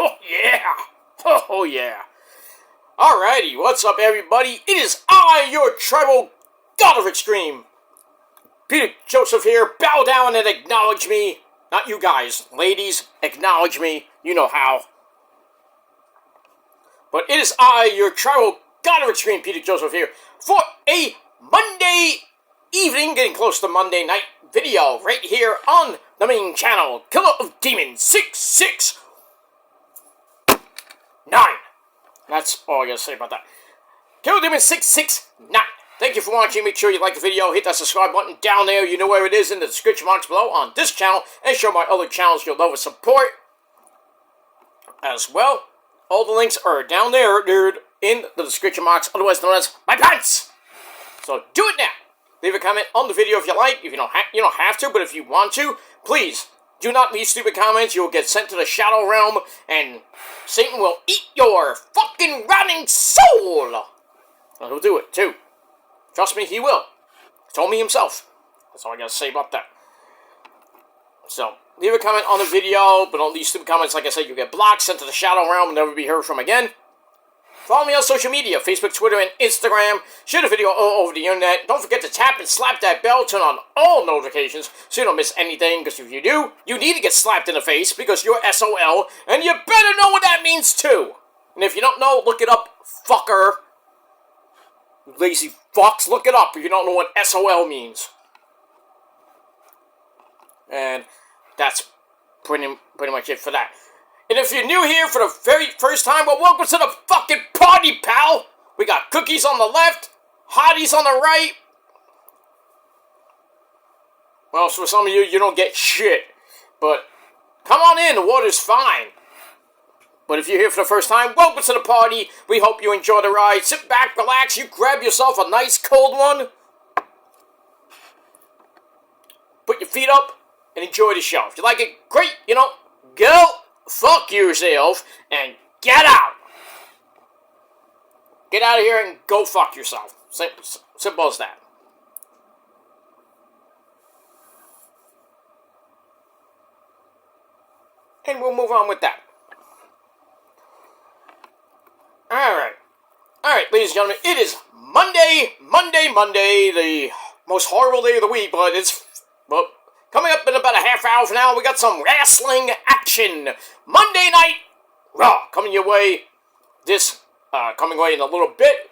Oh yeah! Oh yeah! Alrighty, what's up everybody? It is I, your tribal god of extreme. Peter Joseph here. Bow down and acknowledge me. Not you guys. Ladies, acknowledge me. You know how. But it is I, your tribal god of extreme, Peter Joseph here, for a Monday evening, getting close to Monday night video, right here on the main channel, Killer of Demons 669. That's all I gotta say about that. Killer of Demons 669. Thank you for watching. Make sure you like the video, hit that subscribe button down there. You know where it is in the description box below on this channel, and show my other channels your love and support as well. All the links are down there, dude, in the description box, otherwise known as my pants. So do it now. Leave a comment on the video if you like. If you don't have to, but if you want to, please do not leave stupid comments. You will get sent to the shadow realm, and Satan will eat your fucking rotting soul. And he'll do it too. Trust me, he will. He told me himself. That's all I gotta say about that. So, leave a comment on the video, but don't leave stupid comments. Like I said, you'll get blocked, sent to the shadow realm, and never be heard from again. Follow me on social media, Facebook, Twitter, and Instagram. Share the video all over the internet. Don't forget to tap and slap that bell. Turn on all notifications so you don't miss anything, because if you do, you need to get slapped in the face because you're SOL, and you better know what that means too. And if you don't know, look it up, fucker. You lazy fucks, look it up if you don't know what SOL means. And that's pretty much it for that. And if you're new here for the very first time, well, welcome to the fucking party, pal! We got cookies on the left, hotties on the right. Well, for some of you, you don't get shit. But come on in, the water's fine. But if you're here for the first time, welcome to the party. We hope you enjoy the ride. Sit back, relax, you grab yourself a nice cold one. Put your feet up and enjoy the show. If you like it, great, go fuck yourself and get out. Get out of here and go fuck yourself. Simple as that. And we'll move on with that. Alright, ladies and gentlemen, it is Monday, the most horrible day of the week, but it's, well, coming up in about a half hour from now, we got some wrestling action. Monday Night Raw coming your way coming away in a little bit.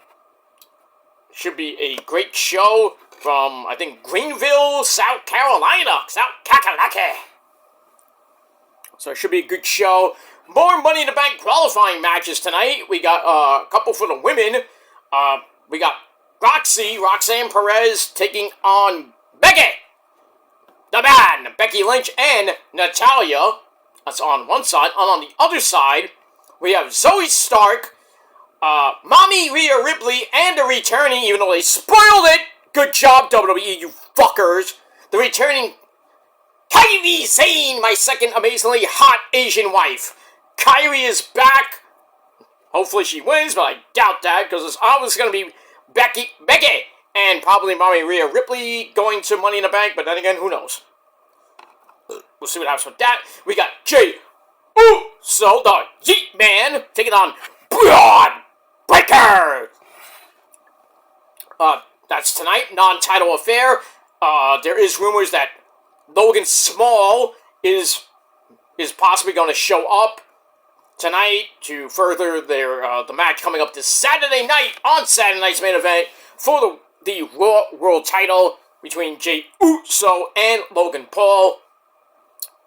Should be a great show from, I think, Greenville, South Carolina. South Kakalaki. So it should be a good show. More Money in the Bank qualifying matches tonight. We got a couple for the women. We got Roxanne Perez taking on Becky the Man, Becky Lynch, and Natalya. That's on one side. And on the other side, we have Zoe Stark, Mommy Rhea Ripley, and the returning, even though they spoiled it. Good job, WWE, you fuckers. The returning Kairi Sane, my second amazingly hot Asian wife. Kairi is back. Hopefully she wins, but I doubt that, because it's obviously going to be Becky, and probably Mommy Rhea Ripley going to Money in the Bank, but then again, who knows? We'll see what happens with that. We got Jey Uso, the Yeet Man, taking on Braun Breaker. That's tonight, non-title affair. There is rumors that Logan Small is possibly going to show up tonight to further their the match coming up this Saturday night on Saturday night's main event for the Raw World title between Jey Uso and Logan Paul.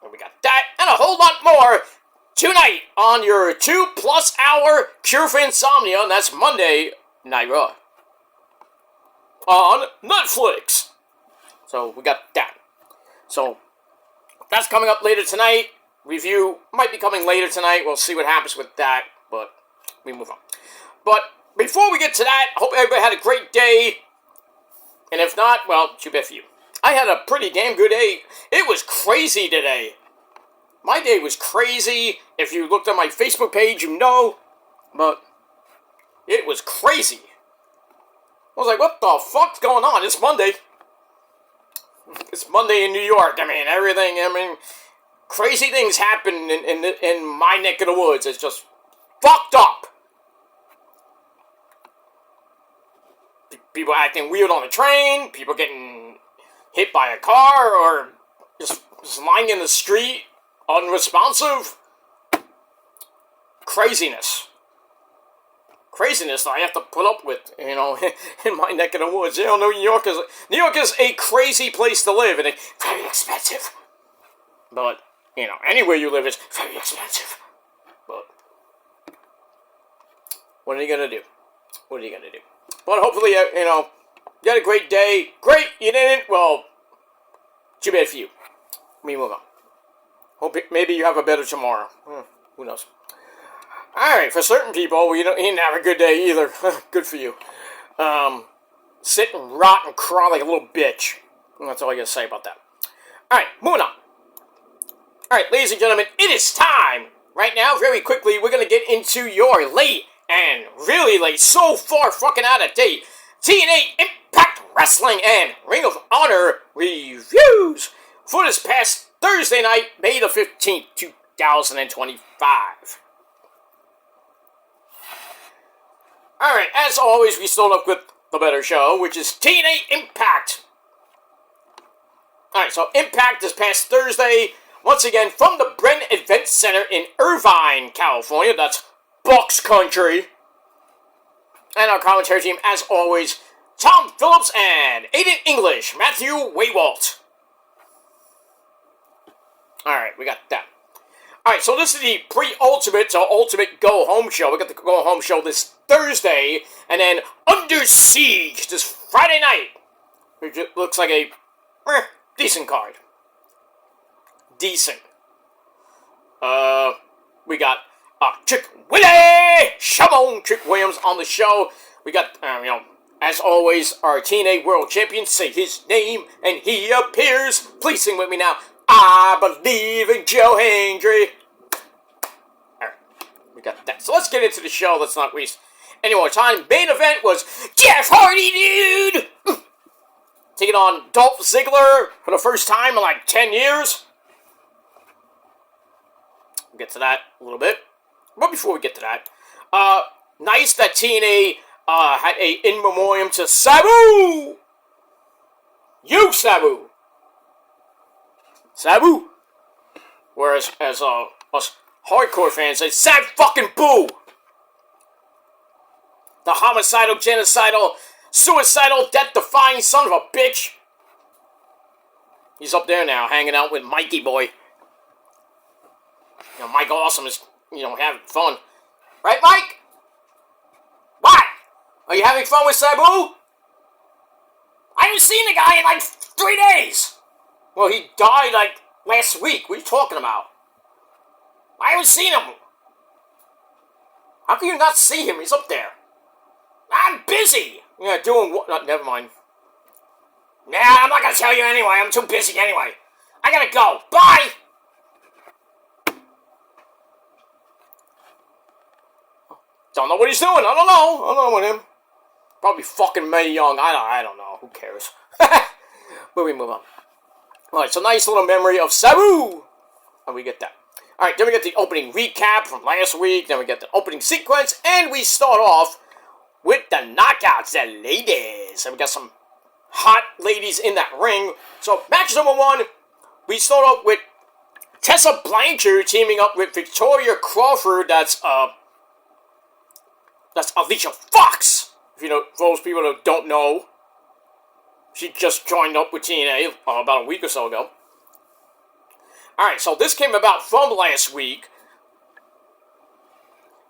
And we got that and a whole lot more tonight on your 2+ hour cure for insomnia, and that's Monday Night Raw on Netflix. So we got that. So that's coming up later tonight. Review might be coming later tonight. We'll see what happens with that, but we move on. But before we get to that, I hope everybody had a great day. And if not, well, too bad for you. I had a pretty damn good day. It was crazy today. My day was crazy. If you looked at my Facebook page, you know. But it was crazy. I was like, what the fuck's going on? It's Monday. It's Monday in New York. crazy things happen in my neck of the woods. It's just fucked up. People acting weird on the train, people getting hit by a car, or just lying in the street, unresponsive. Craziness that I have to put up with, in my neck of the woods. New York is a crazy place to live, and it's very expensive. But, anywhere you live is very expensive. But, what are you gonna do? But hopefully, you had a great day. Great, you didn't? Well, too bad for you. Let me move on. Maybe you have a better tomorrow. Who knows? Alright, for certain people, you didn't have a good day either. Good for you. Sit and rot and cry like a little bitch. That's all I gotta say about that. Alright, moving on. Alright, ladies and gentlemen, it is time. Right now, very quickly, we're gonna get into your late and really late, so far fucking out of date, TNA Impact Wrestling and Ring of Honor reviews for this past Thursday night, May the 15th, 2025. Alright, as always, we start off with the better show, which is TNA Impact. Alright, so Impact this past Thursday, once again, from the Bren Event Center in Irvine, California. That's Bucks Country. And our commentary team, as always, Tom Phillips and Aiden English, Matthew Waywalt. Alright, we got that. Alright, so this is the pre-ultimate to ultimate go-home show. We got the go-home show this Thursday, and then Under Siege this Friday night. Which looks like a decent card. Decent. We got Chick Willie! Shamon Chick Williams on the show. We got, as always, our TNA World Champion. Say his name, and he appears. Please sing with me now. I believe in Joe Hendry. Alright, we got that. So let's get into the show. Let's not waste any more time. Main event was Jeff Hardy, dude! Taking on Dolph Ziggler for the first time in like 10 years. We'll get to that a little bit. But before we get to that, nice that TNA had a in memoriam to Sabu! You, Sabu! Sabu! Whereas, as us hardcore fans say, Sab fucking Boo! The homicidal, genocidal, suicidal, death-defying son of a bitch! He's up there now, hanging out with Mikey Boy. Mike Awesome is, having fun. Right, Mike? What? Are you having fun with Sabu? I haven't seen the guy in like 3 days! Well, he died like last week. What are you talking about? I haven't seen him. How can you not see him? He's up there. I'm busy. Yeah, doing what? Never mind. Nah, I'm not going to tell you anyway. I'm too busy anyway. I gotta go. Bye! Don't know what he's doing. I don't know with him. Probably fucking Mae Young. I don't know. Who cares? But we move on. Alright, so nice little memory of Sabu! And we get that. Alright, then we get the opening recap from last week. Then we get the opening sequence. And we start off with the knockouts, the ladies. And we got some hot ladies in that ring. So, match number 1, we start off with Tessa Blanchard teaming up with Victoria Crawford. That's Alicia Fox. If for those people that don't know. She just joined up with TNA about a week or so ago. Alright, so this came about from last week.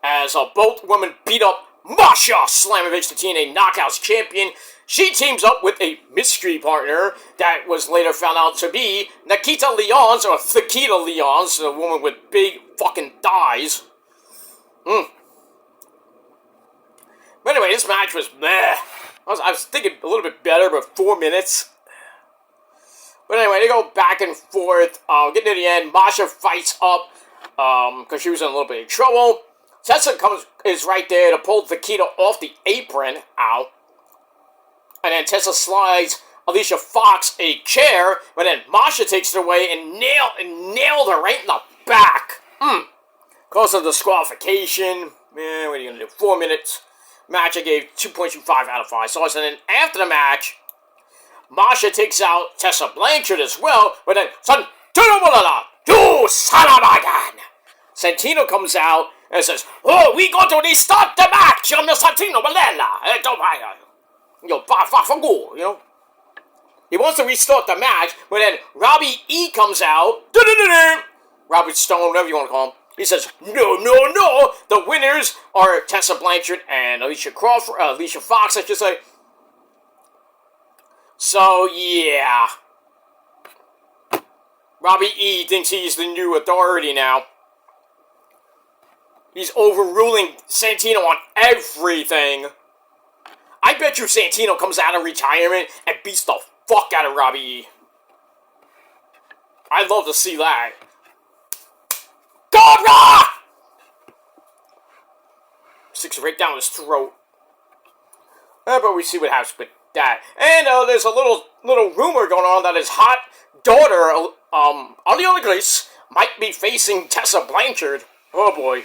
As both women beat up Masha Slamovich, the TNA Knockouts champion. She teams up with a mystery partner that was later found out to be Nikita Lyons, or Thakita Lyons, the woman with big fucking thighs. But anyway, this match was meh. I was thinking a little bit better, but 4 minutes. But anyway, they go back and forth. Getting to the end, Masha fights up because she was in a little bit of trouble. Tessa is right there to pull Thakita off the apron. Ow. And then Tessa slides Alicia Fox a chair, but then Masha takes it away and nailed her right in the back. Cause of disqualification. Man, what are you gonna do? 4 minutes. Match I gave 2.25 out of 5 stars. And then after the match, Masha takes out Tessa Blanchard as well, but then Santino, you son of a gun! Santino comes out and says, "Oh, we going to restart the match on the Santino Balela." You know? He wants to restart the match, but then Robbie E comes out. Robert Stone, whatever you want to call him. He says, no. The winners are Tessa Blanchard and Alicia Fox, I should say. So, yeah. Robbie E thinks he's the new authority now. He's overruling Santino on everything. I bet you Santino comes out of retirement and beats the fuck out of Robbie E. I'd love to see that. Cobra! Sticks right down his throat. But we see what happens with that. And there's a little rumor going on that his hot daughter, Ariana Grace, might be facing Tessa Blanchard. Oh boy.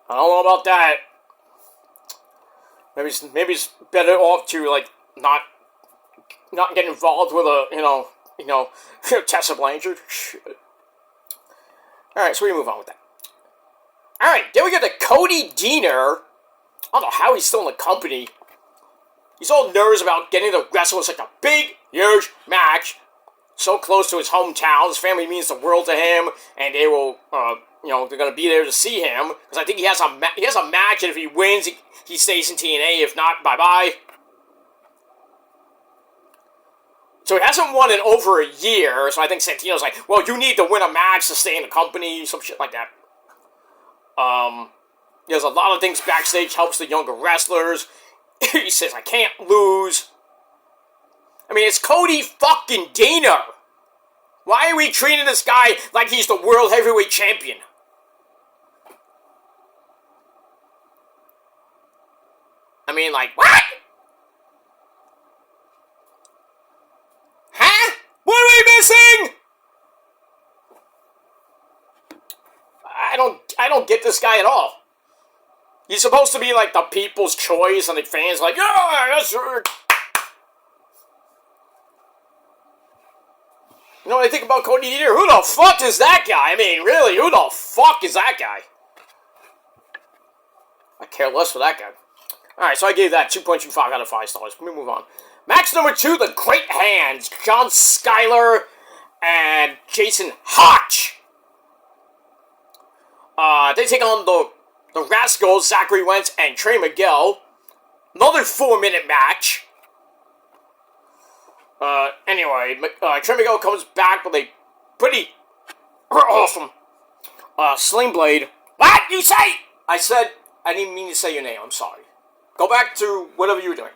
I don't know about that. Maybe it's better off to like not get involved with Tessa Blanchard. Shit. All right, so we move on with that. All right, then we got the Cody Deaner. I don't know how he's still in the company. He's all nervous about getting to wrestle such a big, huge match, so close to his hometown. His family means the world to him, and they will, they're gonna be there to see him because I think he has a match, and if he wins, he stays in TNA. If not, bye. So he hasn't won in over a year, so I think Santino's like, well, you need to win a match to stay in the company, some shit like that. There's a lot of things backstage, helps the younger wrestlers. He says, I can't lose. I mean, it's Cody fucking Deaner. Why are we treating this guy like he's the world heavyweight champion? I mean, like, what? Huh? What are we missing? I don't get this guy at all. He's supposed to be like the people's choice, and the fans like, yeah, that's right. You know what I think about Cody Deaner? Who the fuck is that guy? I mean, really, who the fuck is that guy? I care less for that guy. Alright, so I gave that 2.25 out of 5 stars. Let me move on. Match number 2, the Great Hands. John Skyler and Jason Hotch. They take on the Rascals, Zachary Wentz and Trey Miguel. Another 4-minute match. Anyway, Trey Miguel comes back with a pretty awesome sling blade. What? You say? I said, I didn't mean to say your name. I'm sorry. Go back to whatever you were doing.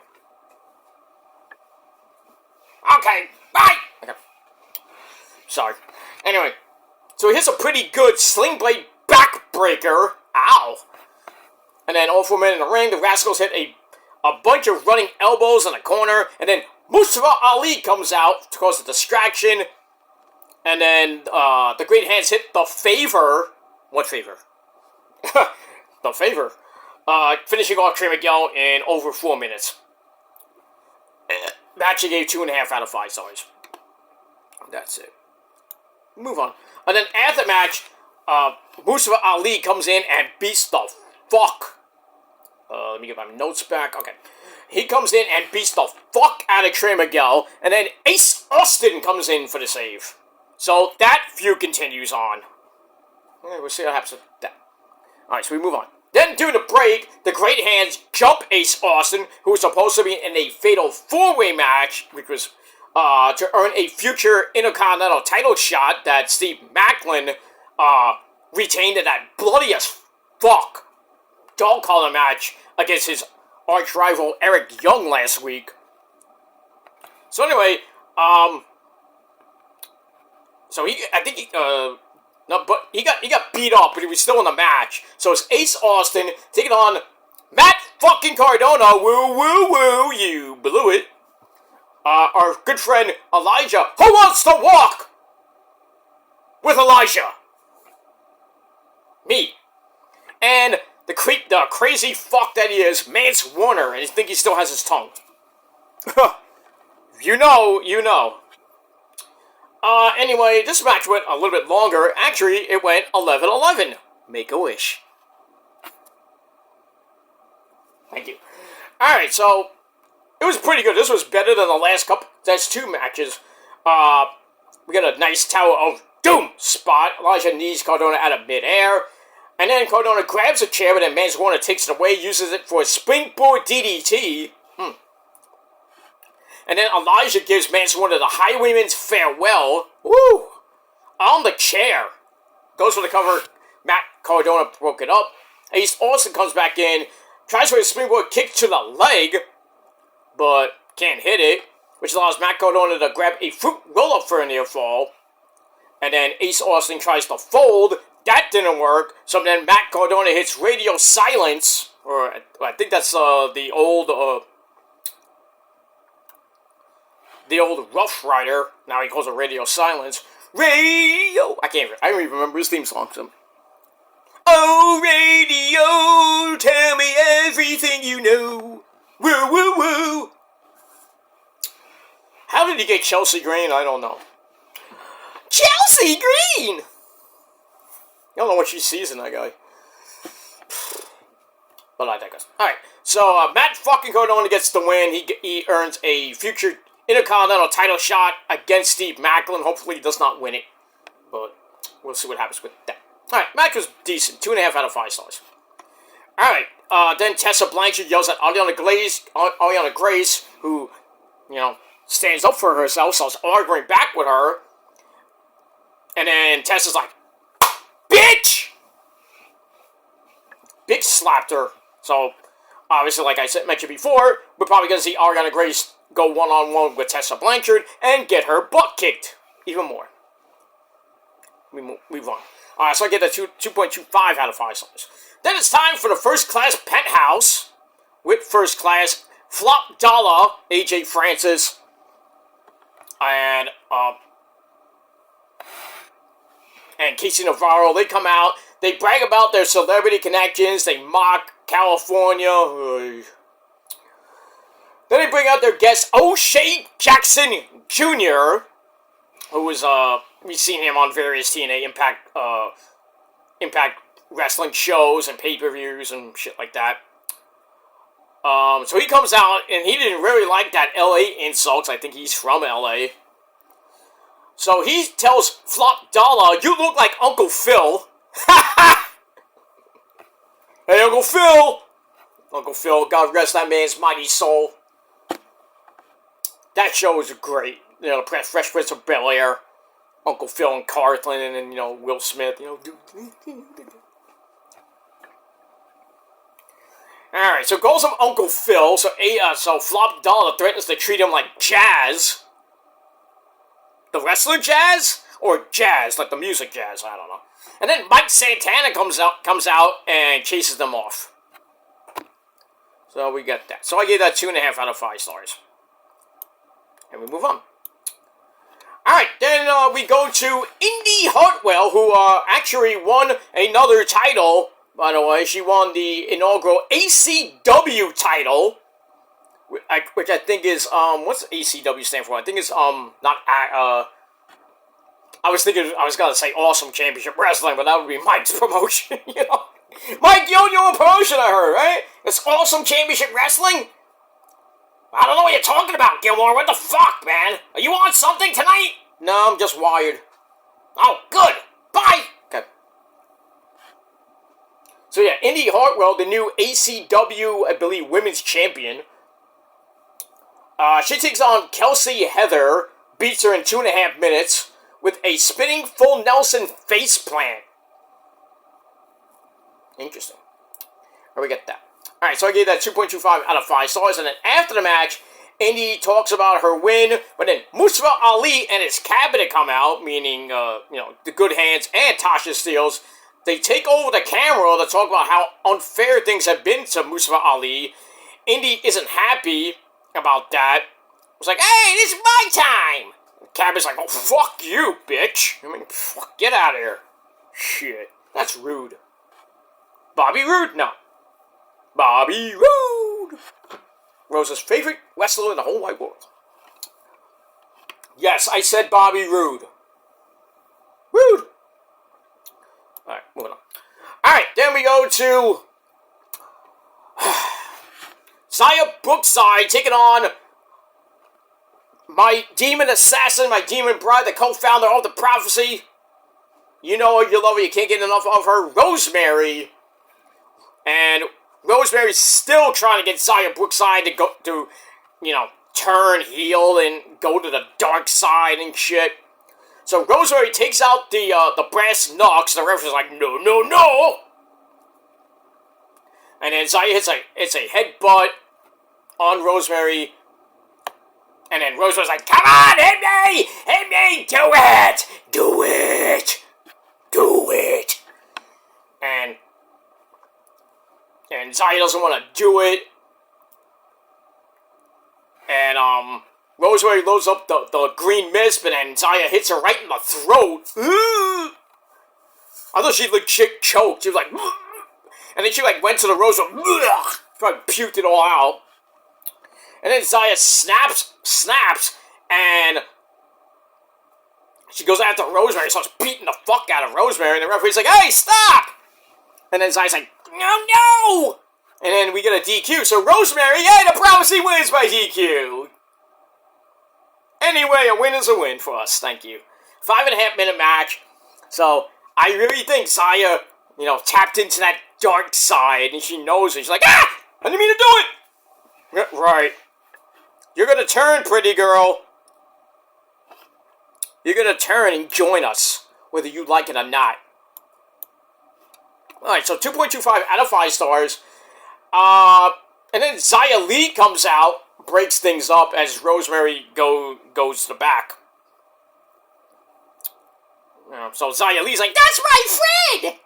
Okay, bye! Okay. Sorry. Anyway, so he hits a pretty good sling blade backbreaker. Ow. And then all 4 men in the ring, the Rascals hit a bunch of running elbows in the corner, and then Mustafa Ali comes out to cause a distraction, and then the Great Hands hit the Favor. What Favor? The Favor. Finishing off Trey Miguel in over 4 minutes. Match I gave 2.5 out of 5 stars. That's it. Move on. And then after the match, Mustafa Ali comes in and beats the fuck. Let me get my notes back. Okay. He comes in and beats the fuck out of Trey Miguel, and then Ace Austin comes in for the save. So that feud continues on. We'll see what happens with that. Alright, so we move on. Then, during the break, the Great Hands jump Ace Austin, who was supposed to be in a fatal 4-way match, which was to earn a future Intercontinental title shot that Steve Macklin retained in that bloody as fuck dog collar match against his arch rival Eric Young last week. So anyway, so he got beat up, but he was still in the match. So it's Ace Austin taking on Matt fucking Cardona, woo, woo, woo, you blew it. Our good friend Elijah, who wants to walk with Elijah? Me. And the crazy fuck that he is, Mance Warner, and I think he still has his tongue. You know. Anyway, this match went a little bit longer. Actually, it went 11-11. Make a wish. Thank you. Alright, so it was pretty good. This was better than the last couple. That's 2 matches. We got a nice Tower of Doom spot. Elijah knees Cardona out of midair. And then Cardona grabs a chair, but then Mance Warner takes it away, uses it for a springboard DDT. And then Elijah gives Mance Warner the Highwayman's Farewell. Woo! On the chair. Goes for the cover. Matt Cardona broke it up. Ace Austin comes back in. Tries for a springboard kick to the leg. But can't hit it. Which allows Matt Cardona to grab a fruit roll-up for a near fall. And then Ace Austin tries to fold. That didn't work. So then Matt Cardona hits Radio Silence. Or I think that's the old Rough Rider. Now he calls it Radio Silence. Radio! I don't even remember his theme song. So. Oh, radio, tell me everything you know. Woo, woo, woo. How did he get Chelsea Green? I don't know. Chelsea Green! I don't know what she sees in that guy. But I digress. Alright, so Matt fucking Cardona gets the win. He earns a future Intercontinental title shot against Steve Macklin. Hopefully he does not win it. But we'll see what happens with that. Alright, Mac was decent. 2.5 out of 5 stars. Alright, then Tessa Blanchard yells at Ariana Grace, who, stands up for herself, so is arguing back with her. And then Tessa's like, bitch! Bitch slapped her. So, obviously, like I mentioned before, we're probably going to see Ariana Grace go one-on-one with Tessa Blanchard and get her butt kicked even more. We move on. Alright, so I get a 2.25 out of 5 stars. Then it's time for the First Class Penthouse with First Class Flop Dollar, AJ Francis, and Casey Navarro. They come out, they brag about their celebrity connections, they mock California. Then they bring out their guest, O'Shea Jackson Jr., who was, we've seen him on various TNA Impact Wrestling shows and pay-per-views and shit like that. So he comes out, and he didn't really like that LA insults. I think he's from LA. So he tells Flop Dollar, you look like Uncle Phil. Hey, Uncle Phil! Uncle Phil, God rest that man's mighty soul. That show was great. Fresh Prince of Bel-Air. Uncle Phil and Cartland and, Will Smith, Alright, so goes of Uncle Phil. So Flop Dollar threatens to treat him like Jazz. The wrestler Jazz? Or Jazz, like the music Jazz, I don't know. And then Mike Santana comes out and chases them off. So we got that. So I gave that 2.5 out of 5 stars. And we move on. Alright, then we go to Indy Hartwell, who actually won another title, by the way. She won the inaugural ACW title, which I think is, what's ACW stand for? I think it's, I was going to say Awesome Championship Wrestling, but that would be Mike's promotion, Mike, you own your own promotion, I heard, right? It's Awesome Championship Wrestling? I don't know what you're talking about, Gilmore. What the fuck, man? Are you on something tonight? No, I'm just wired. Oh, good. Bye. Okay. So yeah, Indy Hartwell, the new ACW, I believe, Women's Champion. She takes on Kelsey Heather, beats her in 2.5 minutes with a spinning full Nelson face plant. Interesting. Where we get that? Alright, so I gave that 2.25 out of 5 stars, and then after the match, Indy talks about her win, but then Mustafa Ali and his cabinet come out, meaning, the Good Hands and Tasha Steelz, they take over the camera to talk about how unfair things have been to Mustafa Ali. Indy isn't happy about that. It's like, hey, this is my time. Cabby's like, oh, fuck you, bitch. I mean, fuck, get out of here. Shit, that's rude. Bobby Roode? No. Bobby Roode! Rose's favorite wrestler in the whole wide world. Yes, I said Bobby Roode. Roode! Alright, moving on. Alright, then we go to Xia Brookside taking on my demon assassin, my demon bride, the co-founder of the prophecy. You know her, you love her, you can't get enough of her, Rosemary. And Rosemary's still trying to get Xia Brookside to go to, turn heel and go to the dark side and shit. So Rosemary takes out the brass knucks. The referee's like, no, no, no. And then Xia hits a headbutt on Rosemary. And then Rosemary's like, come on, hit me, do it, do it, do it. And Xia doesn't want to do it. And, Rosemary loads up the green mist, but then Xia hits her right in the throat. I thought she legit choked. She was like, and then she went to the Rosemary, probably puked it all out. And then Xia snaps, and she goes after Rosemary, starts beating the fuck out of Rosemary, and the referee's like, hey, stop! And then Xia's like, no! And then we get a DQ, so Rosemary, the prophecy wins by DQ. Anyway, a win is a win for us, thank you. 5.5 minute match, so I really think Xia, tapped into that dark side, and she knows it. She's like, I didn't mean to do it! Right. You're gonna turn, pretty girl. You're gonna turn and join us, whether you like it or not. Alright, so 2.25 out of 5 stars. And then Xia Li comes out, breaks things up as Rosemary goes to the back. So Xia Li's like, that's my friend!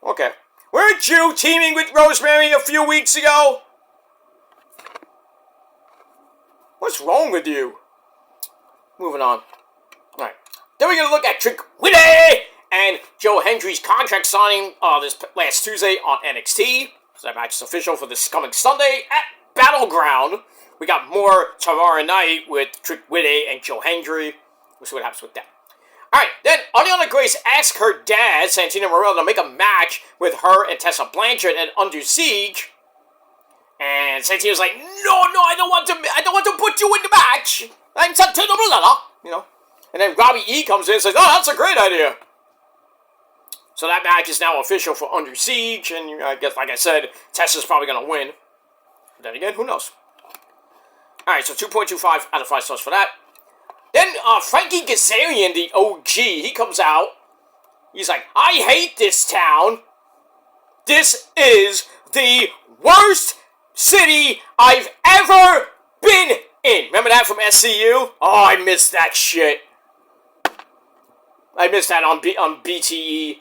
Okay. Weren't you teaming with Rosemary a few weeks ago? What's wrong with you? Moving on. Alright. Then we're going to look at Trick Willie and Joe Hendry's contract signing this last Tuesday on NXT. So that match is official for this coming Sunday at Battleground. We got more tomorrow night with Trick Willie and Joe Hendry. We'll see what happens with that. Alright, then Ariana Grace asked her dad, Santino Marella, to make a match with her and Tessa Blanchard at Under Siege. And Santino's like, no, I don't want to put you in the match. I'm Santino Marella, And then Robbie E comes in and says, oh, that's a great idea. So that match is now official for Under Siege, and I guess, like I said, Tessa's probably going to win. But then again, who knows? Alright, so 2.25 out of 5 stars for that. Then Frankie Kazarian, the OG, he comes out. He's like, I hate this town. This is the worst city I've ever been in. Remember that from SCU? Oh, I missed that shit. I missed that on BTE.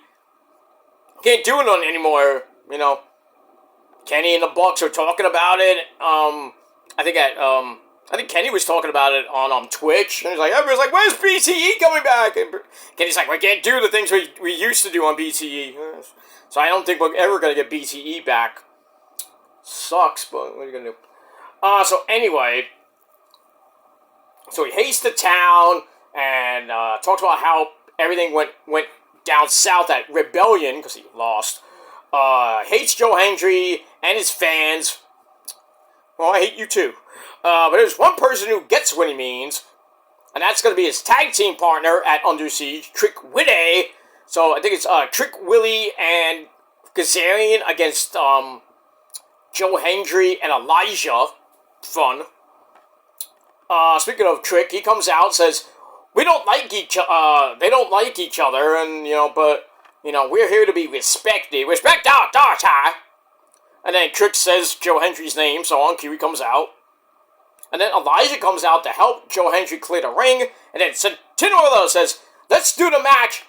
Can't do it anymore, Kenny and the Bucks are talking about it. I think Kenny was talking about it on Twitch. And everybody's like, where's BTE coming back? And Kenny's like, we can't do the things we used to do on BTE. So I don't think we're ever going to get BTE back. Sucks, but what are you going to do? So anyway, so he hates the town and talks about how everything went down south at Rebellion, because he lost. Hates Joe Hendry and his fans. Well, I hate you too. But there's one person who gets what he means, and that's going to be his tag team partner at Under Siege, Trick Willie. So I think it's Trick Willie and Kazarian against Joe Hendry and Elijah. Fun. Speaking of Trick, he comes out and says, we don't like each other. They don't like each other, and but we're here to be respected. Respect our daughter. And then Trick says Joe Hendry's name, so on cue he comes out. And then Elijah comes out to help Joe Hendry clear the ring. And then Santino says, let's do the match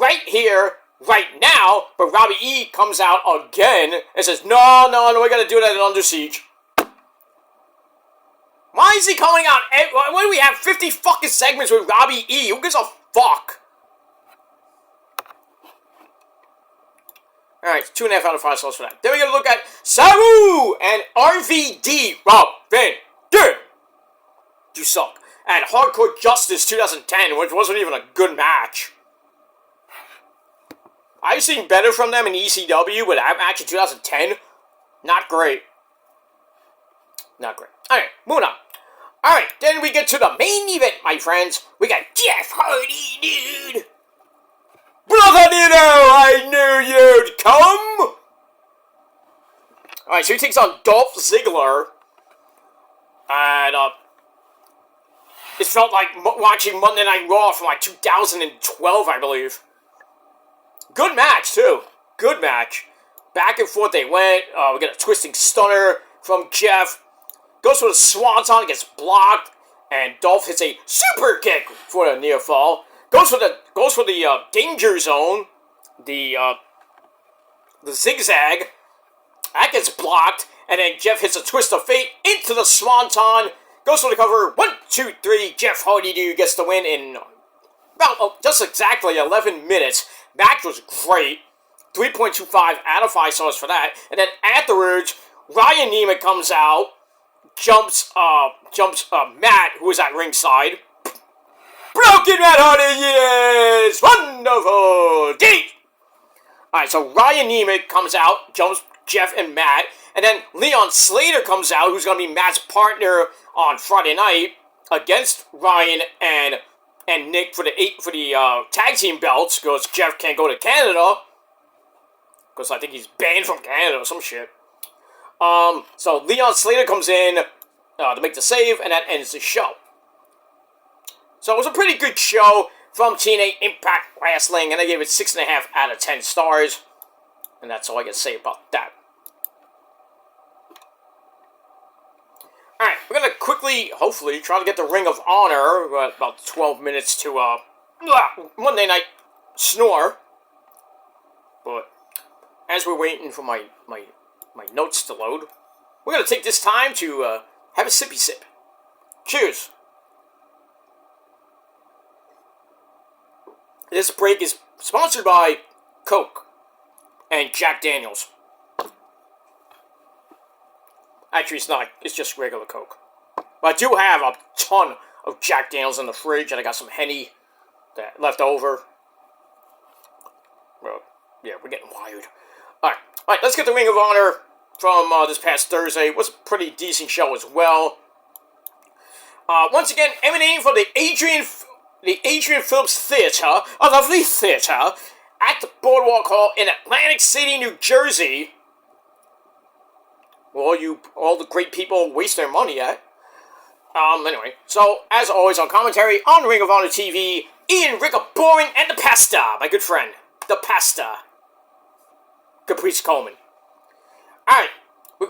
right here, right now, but Robbie E comes out again and says, no, we gotta do that in Under Siege. Why is he coming out? Why do we have 50 fucking segments with Robbie E? Who gives a fuck? Alright, 2.5 out of 5 stars for that. Then we gotta look at Sabu and RVD. Robin, dude, you suck. And Hardcore Justice 2010, which wasn't even a good match. I've seen better from them in ECW, but that match in 2010, not great. Not great. Alright, moving on. Alright, then we get to the main event, my friends. We got Jeff Hardy, dude. Brother Nino, I knew you'd come! Alright, so he takes on Dolph Ziggler. And, it felt like watching Monday Night Raw from, like, 2012, I believe. Good match, too. Good match. Back and forth they went. We get a twisting stunner from Jeff. Goes for the swanton, gets blocked. And Dolph hits a super kick for the near fall. Goes for the danger zone, the zigzag. That gets blocked, and then Jeff hits a twist of fate into the swanton. Goes for the cover. 1, 2, 3. Jeff Hardy gets the win in about just exactly 11 minutes. Match was great. 3.25 out of 5 stars for that. And then afterwards, Ryan Nemeth comes out, jumps Matt, who was at ringside. Broken Matt Hardy, yes! Wonderful! Deep! Alright, so Ryan Nemeth comes out, jumps Jeff and Matt, and then Leon Slater comes out, who's going to be Matt's partner on Friday night, against Ryan and Nick for the tag team belts, because Jeff can't go to Canada, because I think he's banned from Canada or some shit. So Leon Slater comes in to make the save, and that ends the show. So it was a pretty good show from TNA Impact Wrestling, and I gave it 6.5 out of 10 stars. And that's all I can say about that. Alright, we're going to quickly, hopefully, try to get the Ring of Honor. We're at about 12 minutes to Monday Night Snore. But as we're waiting for my notes to load, we're going to take this time to have a sippy sip. Cheers. This break is sponsored by Coke and Jack Daniels. Actually, it's not. It's just regular Coke. But I do have a ton of Jack Daniels in the fridge, and I got some Henny that left over. Well, yeah, we're getting wired. Alright, let's get the Ring of Honor from this past Thursday. It was a pretty decent show as well. Once again, emanating from the Adrian Phillips Theater, a lovely theater, at the Boardwalk Hall in Atlantic City, New Jersey. Where all the great people waste their money at. Anyway, so, as always on commentary on Ring of Honor TV, Ian Rickaboring and the Pasta, my good friend, the Pasta, Caprice Coleman. Alright,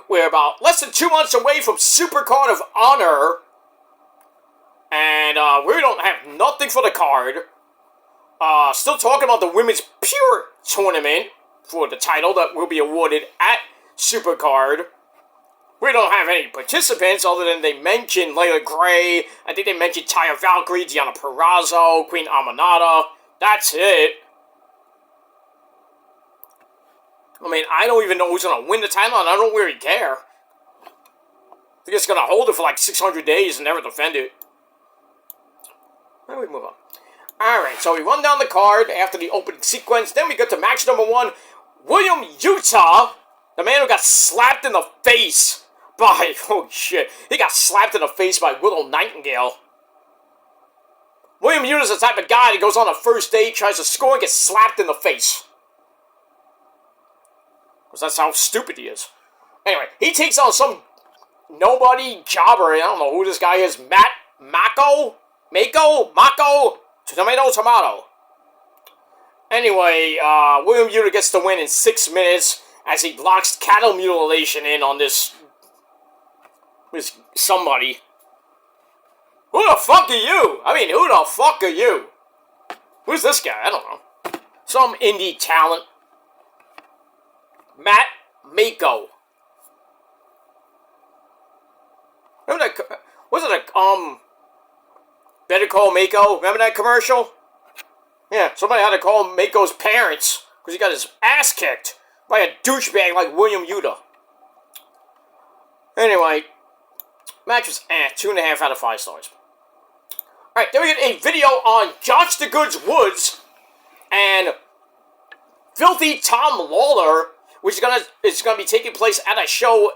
we're about less than 2 months away from Supercard of Honor. And, we don't have nothing for the card. Still talking about the Women's Pure Tournament for the title that will be awarded at Supercard. We don't have any participants other than they mentioned Layla Gray. I think they mentioned Taya Valkyrie, Deonna Purrazzo, Queen Amanada. That's it. I mean, I don't even know who's going to win the title, and I don't really care. They're just going to hold it for like 600 days and never defend it. Then we move on. Alright, so we run down the card after the opening sequence. Then we get to match number 1. William Utah, the man who got slapped in the face by, oh shit, he got slapped in the face by Willow Nightingale. William Utah's the type of guy that goes on a first date, tries to score, and gets slapped in the face. Because that's how stupid he is. Anyway, he takes on some nobody jobber. I don't know who this guy is. Mako? Tomato. Anyway, William Utah gets the win in 6 minutes as he locks cattle mutilation in on this somebody. Who the fuck are you? I mean, who the fuck are you? Who's this guy? I don't know. some indie talent. Matt Mako. Remember that? Was it a Better Call Mako? Remember that commercial? Yeah, somebody had to call Mako's parents because he got his ass kicked by a douchebag like William Yuta. Anyway, match was 2.5 out of 5 stars. Alright, then we get a video on Josh the Goods Woods and Filthy Tom Lawler, which is gonna be taking place at a show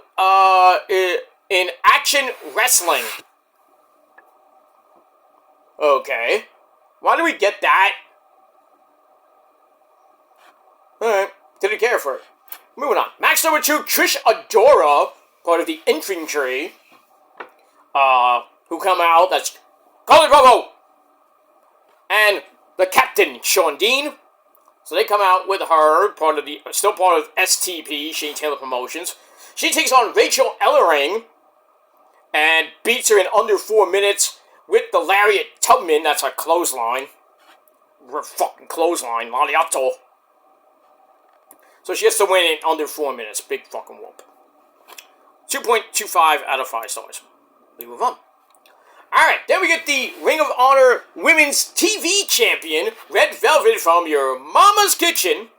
in Action Wrestling. Okay. Why do we get that? Alright, didn't care for it. Moving on. Match number 2, Trish Adora, part of the infantry, who come out, that's Carly Bravo, and the captain, Sean Dean. So they come out with her, still part of STP, Shane Taylor Promotions. She takes on Rachel Ellering, and beats her in under 4 minutes with the Lariat Tubman, that's a clothesline. Fucking clothesline, Lariato. So she has to win in under 4 minutes. Big fucking whoop. 2.25 out of 5 stars. We move on. Alright, then we get the Ring of Honor Women's TV Champion, Red Velvet from your mama's kitchen.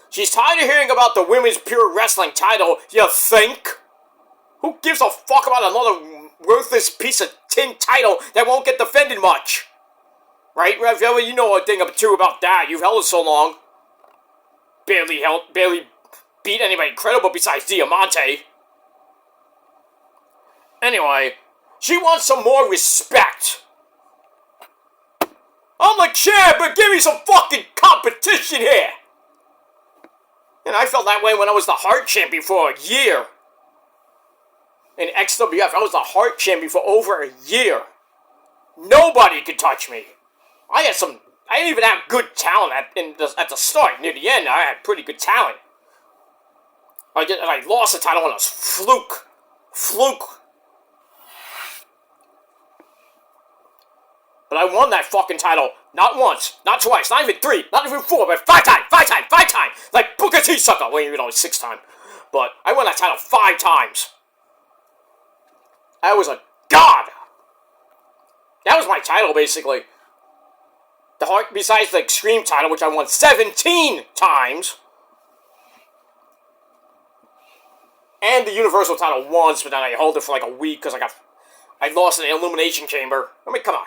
She's tired of hearing about the Women's Pure Wrestling title, you think? Who gives a fuck about another worthless piece of tin title that won't get defended much? Right, Red Velvet? You know a thing or two about that. You've held it so long. Barely beat anybody credible besides Diamante. Anyway, she wants some more respect. I'm like, yeah, but give me some fucking competition here. And I felt that way when I was the Hart Champion for a year. In XWF, I was the Hart Champion for over a year. Nobody could touch me. I didn't even have good talent at the start. Near the end, I had pretty good talent. I lost the title on a fluke. But I won that fucking title not once, not twice, not even 3, not even 4, but 5 times. Like Booker T sucker. Well, you know, 6 times. But I won that title 5 times. I was a god. That was my title, basically. Besides the Extreme title, which I won 17 times. And the Universal title once, but then I held it for like a week because I lost in the Elimination Chamber. I mean, come on.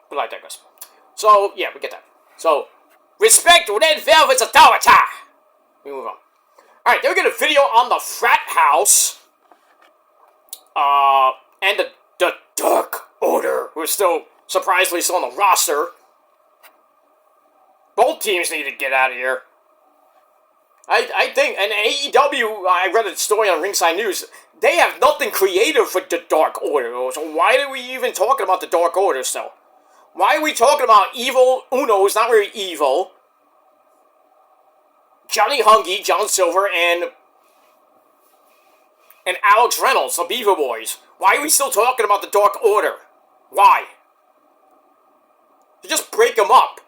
But I digress. So, yeah, we get that. So, respect Red Velvet's authority. We move on. Alright, then we get a video on the frat house. And the Dark Order, who is still, surprisingly, still on the roster. Both teams need to get out of here. I think, and AEW, I read a story on Ringside News, they have nothing creative for the Dark Order. So why are we even talking about the Dark Order still? Why are we talking about Evil Uno, who's not very evil, Johnny Hungy, John Silver, and Alex Reynolds, the Beaver Boys? Why are we still talking about the Dark Order? Why? You just break them up.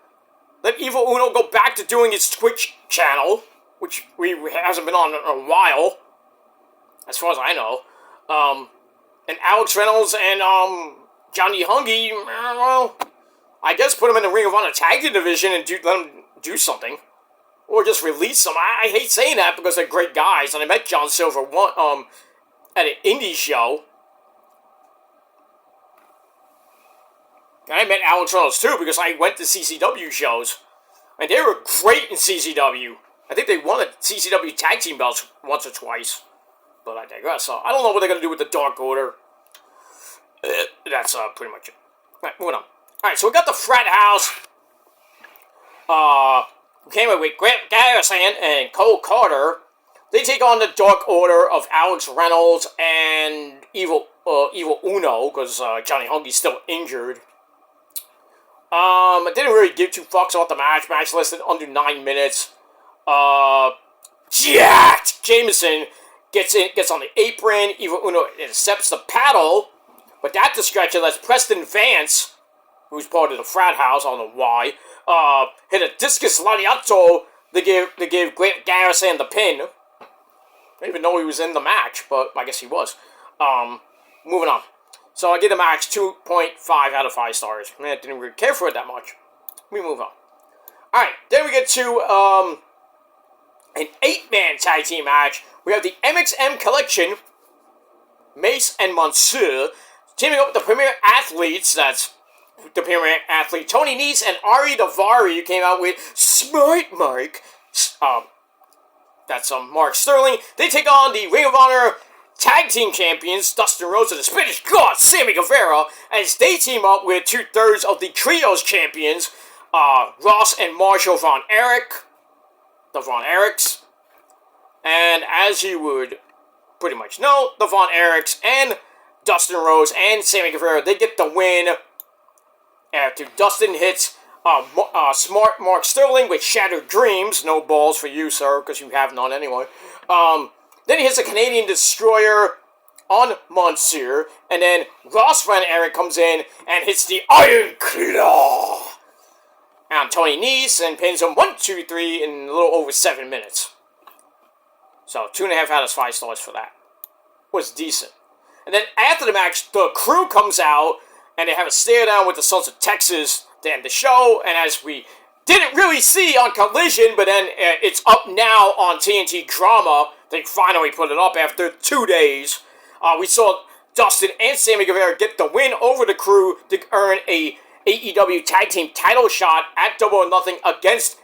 Let Evil Uno go back to doing his Twitch channel, which hasn't been on in a while, as far as I know. And Alex Reynolds and Johnny Hungy, well, I guess put them in the Ring of Honor Tag Team Division and let them do something. Or just release them. I hate saying that because they're great guys, and I met John Silver at an indie show. And I met Alex Reynolds too because I went to CCW shows. And they were great in CCW. I think they won the CCW tag team belts once or twice. But I digress. So I don't know what they're going to do with the Dark Order. That's pretty much it. Alright, moving on. Alright, so we got the frat house. Came with Grant Garrison and Cole Carter. They take on the Dark Order of Alex Reynolds and Evil Uno, because Johnny Hungy's still injured. I didn't really give 2 fucks about the match. Match lasted under 9 minutes. Jacked Jameson gets on the apron. Evil Uno intercepts the paddle, but that distraction lets Preston Vance who's part of the frat house, I don't know why, hit a discus lariato to give Grant Garrison the pin. I didn't even know he was in the match, but I guess he was. Moving on. So I give the match 2.5 out of 5 stars. I didn't really care for it that much. We move on. Alright, then we get to an 8-man tag team match. We have the MXM Collection, Mace and Monsieur, teaming up with the Premier Athletes. That's the Premier Athlete Tony Nese and Ari Daivari, who came out with Smart Mark. That's Mark Sterling. They take on the Ring of Honor Tag Team Champions, Dustin Rhodes and the Spanish God, Sammy Guevara, as they team up with 2/3 of the Trios Champions, Ross and Marshall Von Erich, the Von Erichs. And as you would pretty much know, the Von Erichs and Dustin Rhodes and Sammy Guevara, they get the win after Dustin hits smart Mark Sterling with Shattered Dreams. No balls for you, sir, because you have none anyway. Then he hits a Canadian Destroyer on Monsieur, and then Ross Von Erich comes in and hits the Iron Claw on Tony Nese and pins him 1, 2, 3 in a little over 7 minutes. So 2.5 out of 5 stars for that. Was decent. And then after the match, the Crew comes out and they have a stare down with the Sons of Texas to end the show. And as we didn't really see on Collision, but then it's up now on TNT Drama. They finally put it up after 2 days. We saw Dustin and Sammy Guevara get the win over the Crew to earn a AEW Tag Team title shot at Double or Nothing against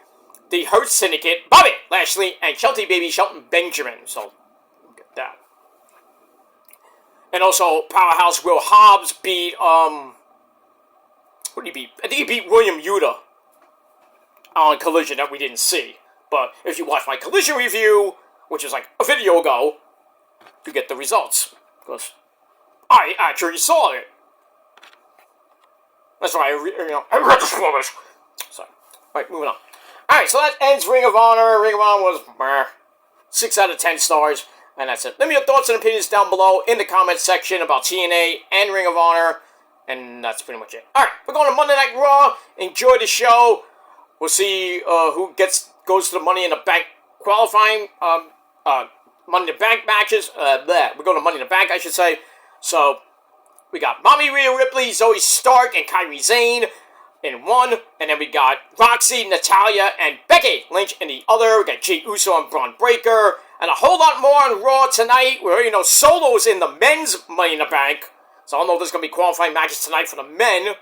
the Hurt Syndicate, Bobby Lashley and Shelty Baby Shelton Benjamin. So, get that. And also, Powerhouse Will Hobbs beat, what did he beat? I think he beat William Yuta on Collision that we didn't see. But if you watch my Collision review, which is like a video ago, you get the results. Because I actually saw it. That's why I read the spoilers. So, alright, moving on. Alright, so that ends Ring of Honor. Ring of Honor was 6 out of 10 stars. And that's it. Let me know your thoughts and opinions down below in the comments section about TNA and Ring of Honor. And that's pretty much it. Alright, we're going to Monday Night Raw. Enjoy the show. We'll see who goes to the Money in the Bank qualifying Money in the Bank matches. We're going to Money in the Bank, I should say. So, we got Mommy Rhea Ripley, Zoe Stark, and Kairi Sane in one. And then we got Roxy, Natalya, and Becky Lynch in the other. We got Jey Uso and Braun Breaker. And a whole lot more on Raw tonight. We already know Solo's in the men's Money in the Bank. So I don't know if there's going to be qualifying matches tonight for the men.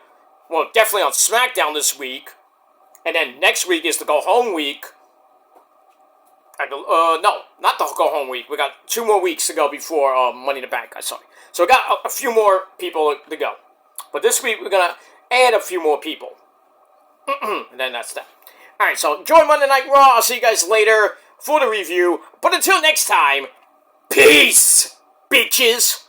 Well, definitely on SmackDown this week. And then next week is the go-home week. No, not the go-home week. We got 2 more weeks to go before Money in the Bank. Sorry. So we got a few more people to go. But this week we're going to add a few more people. And then that's that. Alright, so enjoy Monday Night Raw. I'll see you guys later for the review. But until next time, peace, bitches.